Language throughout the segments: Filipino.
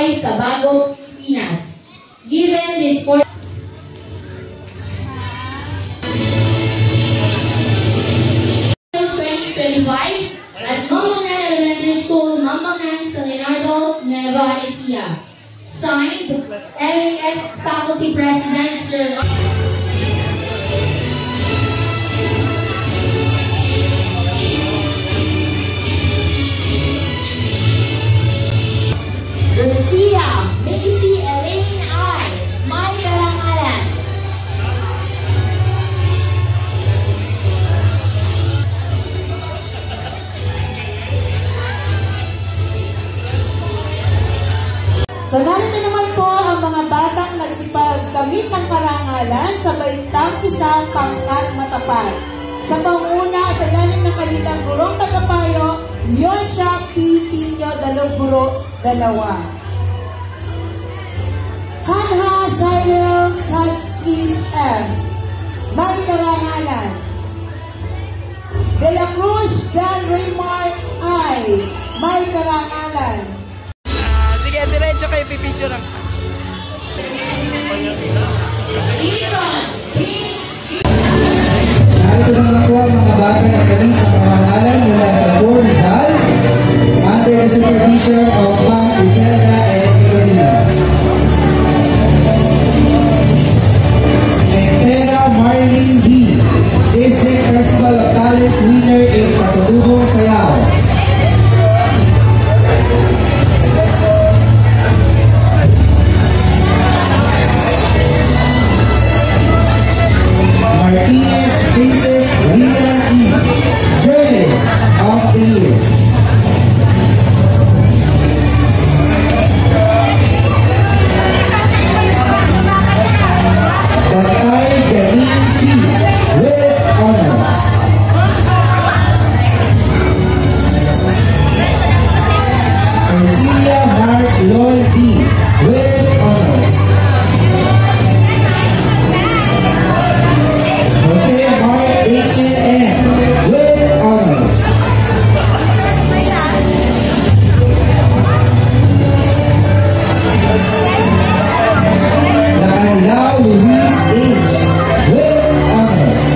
buhay sa bagong Pilipinas. Given this 2025 at Mambangan Elementary School, Mambangan, San Leonardo, Nueva Ecija. Signed, MAS Faculty President, Sir Garcia, Macy Elaine I. May karangalan. So narito naman po ang mga batang nagsipagkamit ng karangalan sa baitang isang pangkat matapat. Sa panguna, sa ilalim ng kanilang gurong tagapayo, Yosha P. Tino Daloguro, 2. Hanha Cyril Sajtis F. May karangalan. De la Cruz John Raymar I. May karangalan. Sige, diretso kayo, pipidyo lang. Narito naman po ang mga bata na galing sa pangalan mula sa Port Rizal under the supervision of Ma'am Griselda and Carolina. Entera Marlene D. District Festival of Talents winner in Patulugong Sayaw. Martinez Princess Rhea E. Journalist of the Year. Batay Janine C. with honors. Ercilia Mark Lloyd D. with honors. Jose Mark Aiken M. with honors. Lacanlao Luis H. with honors.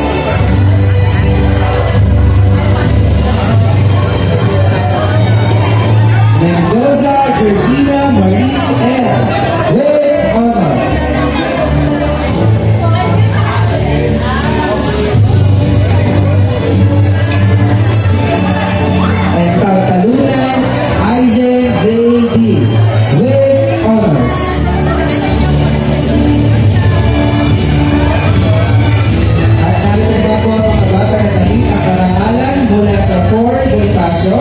Mendoza Georgina Marie L. with honors. And Tartalunan Isaac Brady with honors. At narito na po ang mga bata na naging ang karangalan mula sa Fort Bonifacio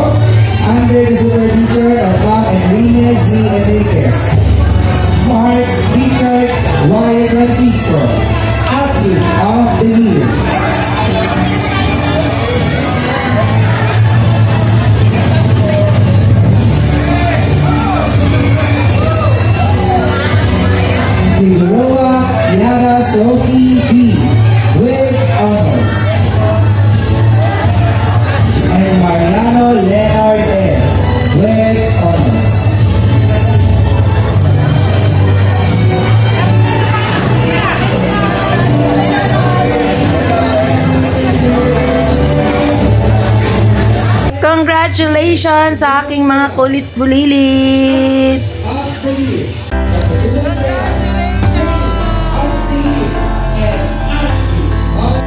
under the supervision of Ma'am Enrique Z. Enriquez. Mark Richard Y. Francisco, Athlete of the Year. Figueroa Yara Sophie B. with honors. And Mariano Leonard S. with honors. Congratulations sa aking mga kulits bulilits! Of the Year. Patulugong Sayaw. Of the Year. And Athlete of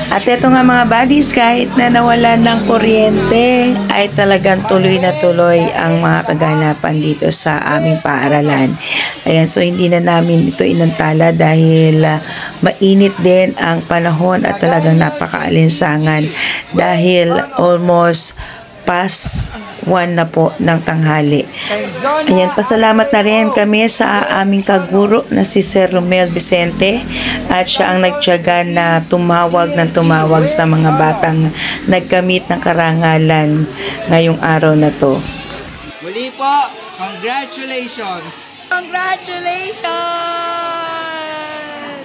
At ito nga mga buddies, kahit na nawalan ng kuryente, ay talagang tuloy na tuloy ang mga kaganapan dito sa aming paaralan. Ayan, so hindi na namin ito inantala dahil mainit din ang panahon at talagang napakaalinsangan dahil almost past 1 na po ng tanghali. Ayan, pasalamat na rin kami sa aming kaguro na si Sir Romel Vicente at siya ang nagtiyaga na tumawag sa mga batang nagkamit ng karangalan ngayong araw na to. Muli po, congratulations! Congratulations!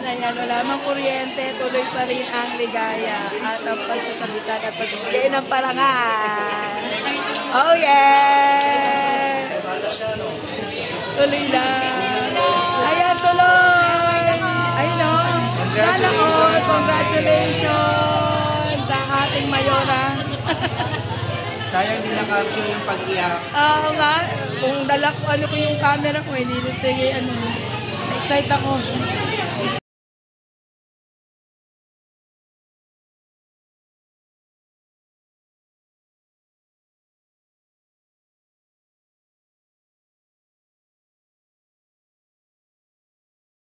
Ayan. Ayan, wala mang kuryente, tuloy pa rin ang ligaya at ang pagsasabitan at pagbibigay ng parangal. Oh yeah! Tuloy lang. Ayan, tuloy! Ayun o. Sana all, congratulations sa ating mayora. Sayang di na-capture yung pag-iyak. Oo nga, kung dala ko, ano ko yung camera ko, hindi na sige, excite ako.